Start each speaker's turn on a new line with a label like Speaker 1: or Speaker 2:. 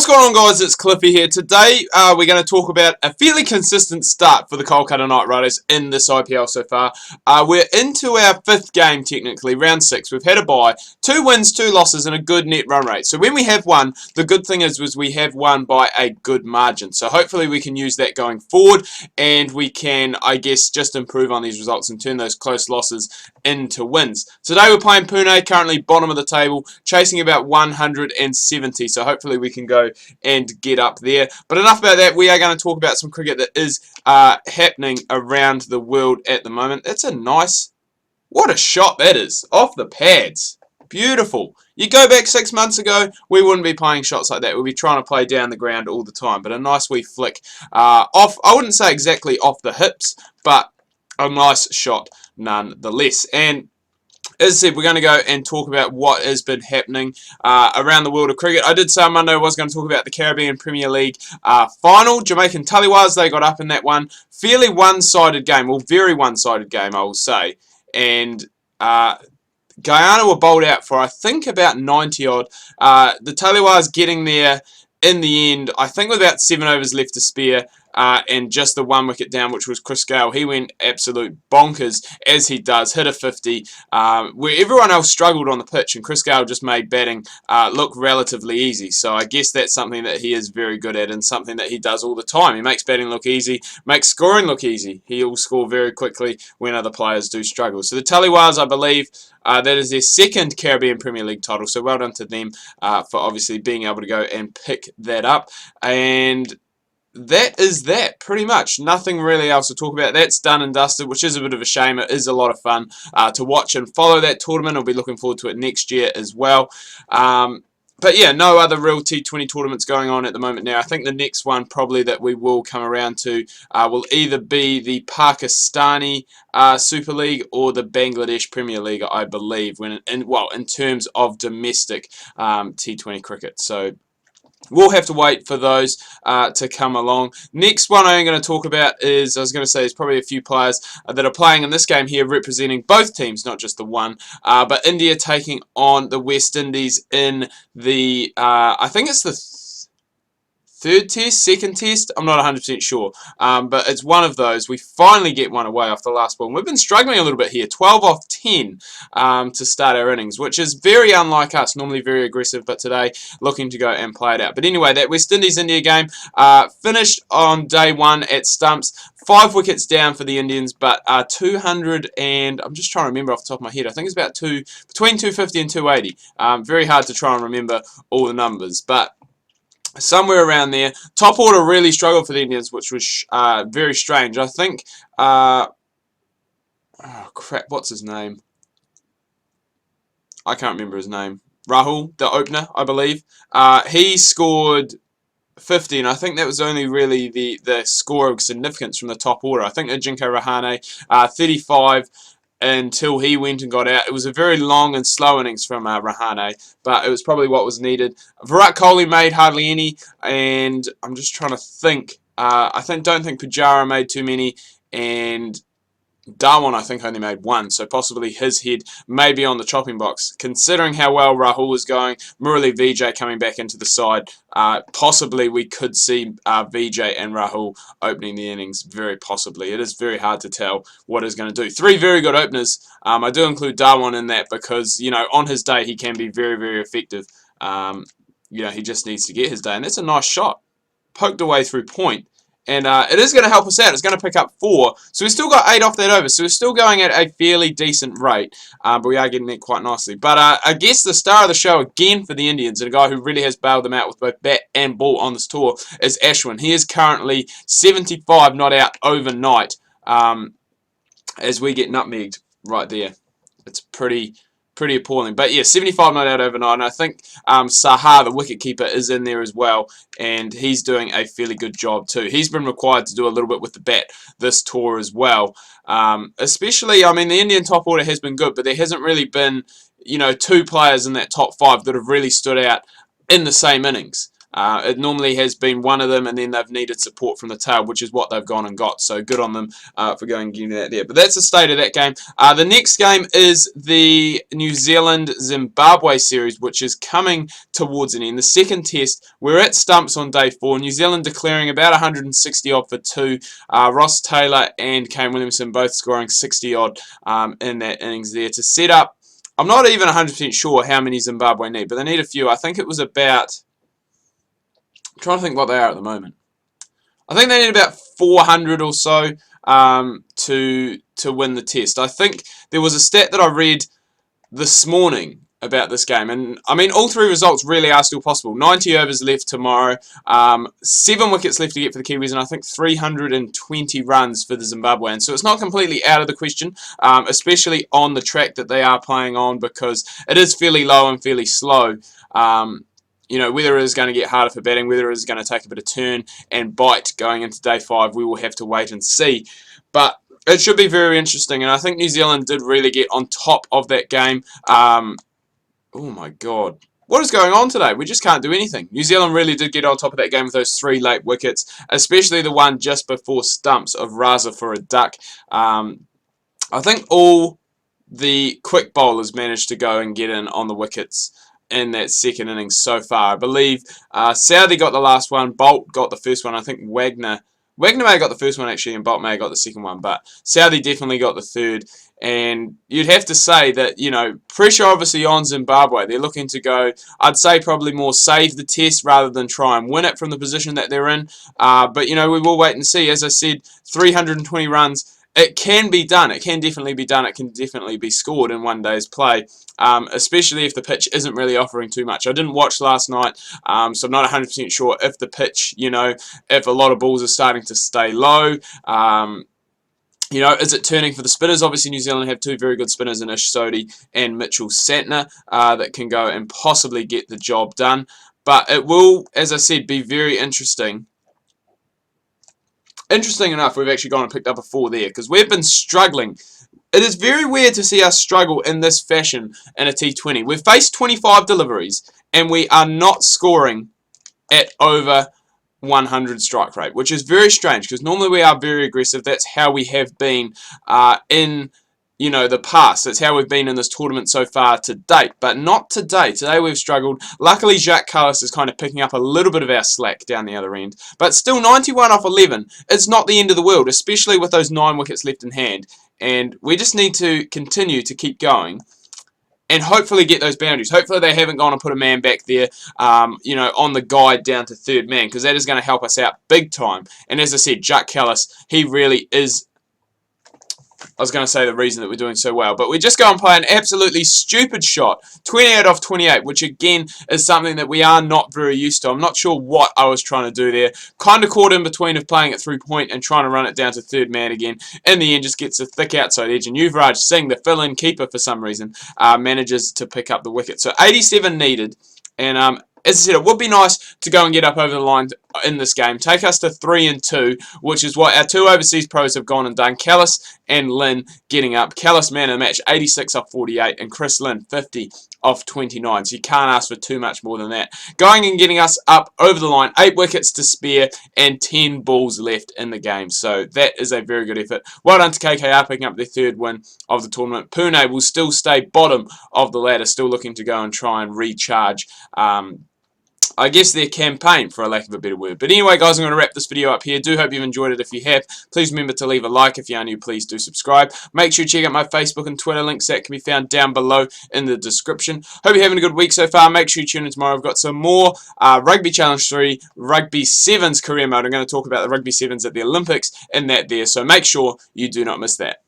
Speaker 1: going on, guys? It's Cliffy here. Today we're going to talk about a fairly consistent start for the Kolkata Knight Riders in this IPL so far. We're into our fifth game, technically, round 6. We've had a bye, 2 wins, 2 losses, and a good net run rate. So when we have won, the good thing is we have won by a good margin. So hopefully we can use that going forward, and we can, I guess, just improve on these results and turn those close losses into wins. Today we're playing Pune, currently bottom of the table, chasing about 170. So hopefully we can go and get up there. But enough about that. We are going to talk about some cricket that is happening around the world at the moment. That's a nice, what a shot that is, off the pads. Beautiful. You go back 6 months ago, we wouldn't be playing shots like that. We'd be trying to play down the ground all the time. But a nice wee flick off, I wouldn't say exactly off the hips, but a nice shot nonetheless. And as I said, we're going to go and talk about what has been happening around the world of cricket. I did say on Monday I was going to talk about the Carribean Premier League Final. Jamaican Taliwars, they got up in that one. Fairly one-sided game, well, very one-sided game, I will say. And Guyana were bowled out for, I think, about 90-odd. The Taliwars getting there in the end, I think with about 7 overs left to spare. And just the 1 wicket down, which was Chris Gale. He went absolute bonkers, as he does, hit a 50, where everyone else struggled on the pitch, and Chris Gale just made batting look relatively easy. So I guess that's something that he is very good at, and something that he does all the time. He makes batting look easy, makes scoring look easy. He'll score very quickly when other players do struggle. So the Taliwars, I believe, that is their second Caribbean Premier League title, so well done to them for obviously being able to go and pick that up. And that is that, pretty much. Nothing really else to talk about. That's done and dusted, which is a bit of a shame. It is a lot of fun to watch and follow that tournament. I'll be looking forward to it next year as well. But yeah, no other real T20 tournaments going on at the moment now. I think the next one probably that we will come around to will either be the Pakistani Super League or the Bangladesh Premier League, I believe, in terms of domestic T20 cricket. So we'll have to wait for those to come along. Next one I'm going to talk about is, I was going to say, there's probably a few players that are playing in this game here representing both teams, not just the one. But India taking on the West Indies in the, I think it's the third test, second test, I'm not 100% sure, but it's one of those. We finally get one away off the last ball. And we've been struggling a little bit here, 12 off 10 to start our innings, which is very unlike us, normally very aggressive, but today looking to go and play it out. But anyway, that West Indies-India game finished on day 1 at stumps, 5 wickets down for the Indians, but 200 and, I'm just trying to remember off the top of my head, I think it's about between 250 and 280. Very hard to try and remember all the numbers, but somewhere around there. Top order really struggled for the Indians, which was very strange. I think, oh crap, what's his name? I can't remember his name. Rahul, the opener, I believe. He scored 50, and I think that was only really the score of significance from the top order. I think Ajinkya Rahane, 35, until he went and got out. It was a very long and slow innings from Rahane, but it was probably what was needed. Virat Kohli made hardly any, and I'm just trying to think. Don't think Pujara made too many, and Dhawan, I think, only made 1, so possibly his head may be on the chopping box. Considering how well Rahul was going, Murali Vijay coming back into the side, possibly we could see Vijay and Rahul opening the innings, very possibly. It is very hard to tell what he's going to do. 3 very good openers. I do include Dhawan in that because, you know, on his day he can be very, very effective. You know, he just needs to get his day, and that's a nice shot. Poked away through point. And it is going to help us out. It's going to pick up 4. So we've still got 8 off that over. So we're still going at a fairly decent rate. But we are getting there quite nicely. But I guess the star of the show again for the Indians, and a guy who really has bailed them out with both bat and ball on this tour, is Ashwin. He is currently 75 not out overnight as we get nutmegged right there. It's pretty appalling. But yeah, 75 not out overnight, and I think Saha, the wicketkeeper, is in there as well, and he's doing a fairly good job too. He's been required to do a little bit with the bat this tour as well. Especially, I mean, the Indian top order has been good, but there hasn't really been, you know, 2 players in that top 5 that have really stood out in the same innings. It normally has been one of them, and then they've needed support from the tail, which is what they've gone and got. So good on them for going and getting that there. But that's the state of that game. The next game is the New Zealand-Zimbabwe series, which is coming towards an end. The second test, we're at stumps on day 4. New Zealand declaring about 160 odd for 2. Ross Taylor and Kane Williamson both scoring 60 odd in that innings there to set up. I'm not even 100% sure how many Zimbabwe need, but they need a few. I think it was about... I'm trying to think what they are at the moment. I think they need about 400 or so to win the test. I think there was a stat that I read this morning about this game, and I mean all 3 results really are still possible. 90 overs left tomorrow, 7 wickets left to get for the Kiwis, and I think 320 runs for the Zimbabweans. So it's not completely out of the question, especially on the track that they are playing on, because it is fairly low and fairly slow. You know, whether it is going to get harder for batting, whether it is going to take a bit of turn and bite going into day 5, we will have to wait and see. But it should be very interesting, and I think New Zealand did really get on top of that game. Oh my God. What is going on today? We just can't do anything. New Zealand really did get on top of that game with those 3 late wickets, especially the one just before stumps of Raza for a duck. I think all the quick bowlers managed to go and get in on the wickets in that second innings so far. I believe Southey got the last one, Bolt got the first one, I think Wagner may have got the first one actually, and Bolt may have got the second one, but Southey definitely got the third. And you'd have to say that, you know, pressure obviously on Zimbabwe. They're looking to go, I'd say probably more save the test rather than try and win it from the position that they're in. But, you know, we will wait and see. As I said, 320 runs. It can be done. It can definitely be done. It can definitely be scored in one day's play, especially if the pitch isn't really offering too much. I didn't watch last night, so I'm not 100% sure if the pitch, you know, if a lot of balls are starting to stay low. You know, is it turning for the spinners? Obviously, New Zealand have 2 very good spinners in Ish Sodhi and Mitchell Santner that can go and possibly get the job done. But it will, as I said, be very interesting. Interesting enough, we've actually gone and picked up a 4 there, because we've been struggling. It is very weird to see us struggle in this fashion in a T20. We've faced 25 deliveries, and we are not scoring at over 100 strike rate, which is very strange, because normally we are very aggressive. That's how we have been in, you know, the past. That's how we've been in this tournament so far to date, but not today. Today we've struggled. Luckily, Jacques Kallis is kind of picking up a little bit of our slack down the other end, but still 91 off 11. It's not the end of the world, especially with those 9 wickets left in hand, and we just need to continue to keep going and hopefully get those boundaries. Hopefully they haven't gone and put a man back there, you know, on the guide down to 3rd man, because that is going to help us out big time. And as I said, Jacques Kallis, he really is, I was going to say the reason that we're doing so well, but we just go and play an absolutely stupid shot, 28 off 28, which again is something that we are not very used to. I'm not sure what I was trying to do there. Kind of caught in between of playing it through point and trying to run it down to 3rd man again. In the end, just gets a thick outside edge, and Yuvraj Singh, the fill-in keeper for some reason, manages to pick up the wicket. So 87 needed, and as I said, it would be nice to go and get up over the line in this game. Take us to 3-2, which is what our 2 overseas pros have gone and done. Kallis and Lynn getting up. Kallis, man of the match, 86 off 48, and Chris Lynn, 50 off 29. So you can't ask for too much more than that. Going and getting us up over the line, 8 wickets to spare and 10 balls left in the game. So that is a very good effort. Well done to KKR picking up their 3rd win of the tournament. Pune will still stay bottom of the ladder, still looking to go and try and recharge I guess their campaign, for a lack of a better word. But anyway, guys, I'm going to wrap this video up here. Do hope you've enjoyed it. If you have, please remember to leave a like. If you are new, please do subscribe. Make sure you check out my Facebook and Twitter links that can be found down below in the description. Hope you're having a good week so far. Make sure you tune in tomorrow. I've got some more Rugby Challenge 3, Rugby Sevens career mode. I'm going to talk about the Rugby Sevens at the Olympics and that there. So make sure you do not miss that.